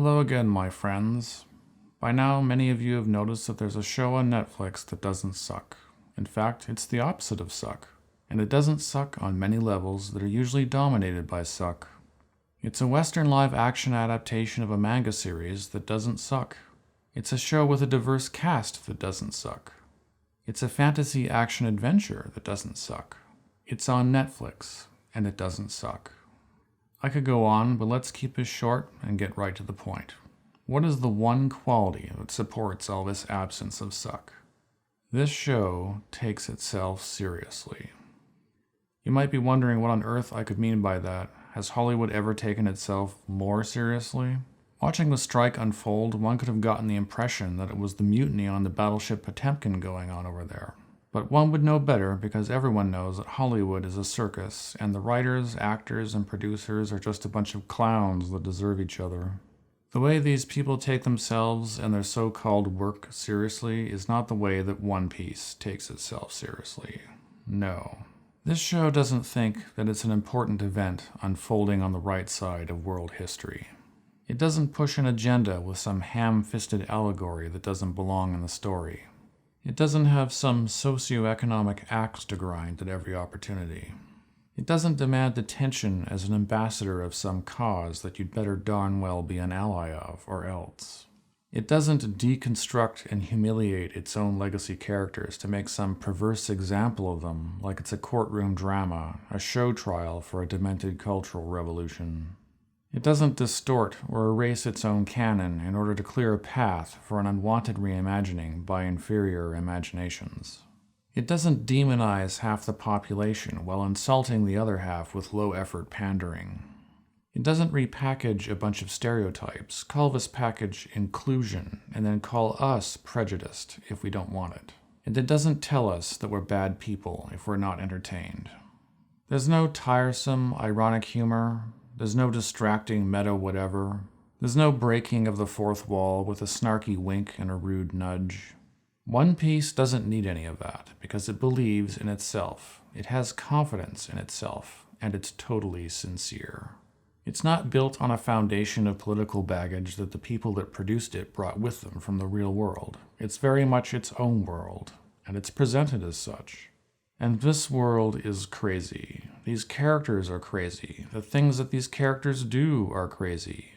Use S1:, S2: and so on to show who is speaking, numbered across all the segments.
S1: Hello again, my friends. By now, many of you have noticed that there's a show on Netflix that doesn't suck. In fact, it's the opposite of suck. And it doesn't suck on many levels that are usually dominated by suck. It's a Western live-action adaptation of a manga series that doesn't suck. It's a show with a diverse cast that doesn't suck. It's a fantasy action-adventure that doesn't suck. It's on Netflix, and it doesn't suck. I could go on, but let's keep this short and get right to the point. What is the one quality that supports all this absence of suck? This show takes itself seriously. You might be wondering what on earth I could mean by that. Has Hollywood ever taken itself more seriously? Watching the strike unfold, one could have gotten the impression that it was the mutiny on the battleship Potemkin going on over there. But one would know better because everyone knows that Hollywood is a circus, and the writers, actors, and producers are just a bunch of clowns that deserve each other. The way these people take themselves and their so-called work seriously is not the way that One Piece takes itself seriously. No. This show doesn't think that it's an important event unfolding on the right side of world history. It doesn't push an agenda with some ham-fisted allegory that doesn't belong in the story. It doesn't have some socioeconomic axe to grind at every opportunity. It doesn't demand attention as an ambassador of some cause that you'd better darn well be an ally of, or else. It doesn't deconstruct and humiliate its own legacy characters to make some perverse example of them like it's a courtroom drama, a show trial for a demented cultural revolution. It doesn't distort or erase its own canon in order to clear a path for an unwanted reimagining by inferior imaginations. It doesn't demonize half the population while insulting the other half with low-effort pandering. It doesn't repackage a bunch of stereotypes, call this package inclusion, and then call us prejudiced if we don't want it. And it doesn't tell us that we're bad people if we're not entertained. There's no tiresome, ironic humor. There's no distracting meta-whatever. There's no breaking of the fourth wall with a snarky wink and a rude nudge. One Piece doesn't need any of that because it believes in itself. It has confidence in itself, and it's totally sincere. It's not built on a foundation of political baggage that the people that produced it brought with them from the real world. It's very much its own world, and it's presented as such. And this world is crazy. These characters are crazy. The things that these characters do are crazy.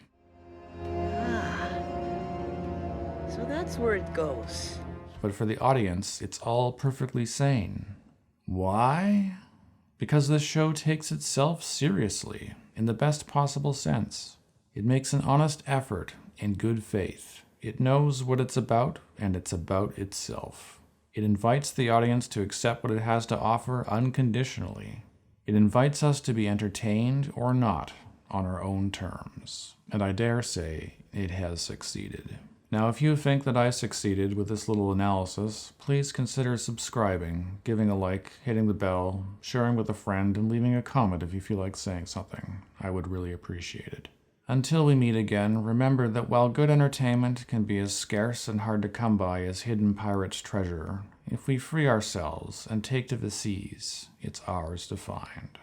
S2: So that's where it goes.
S1: But for the audience, it's all perfectly sane. Why? Because this show takes itself seriously, in the best possible sense. It makes an honest effort in good faith. It knows what it's about, and it's about itself. It invites the audience to accept what it has to offer unconditionally. It invites us to be entertained or not on our own terms. And I dare say it has succeeded. Now, if you think that I succeeded with this little analysis, please consider subscribing, giving a like, hitting the bell, sharing with a friend, and leaving a comment if you feel like saying something. I would really appreciate it. Until we meet again, remember that while good entertainment can be as scarce and hard to come by as hidden pirate's treasure, if we free ourselves and take to the seas, it's ours to find.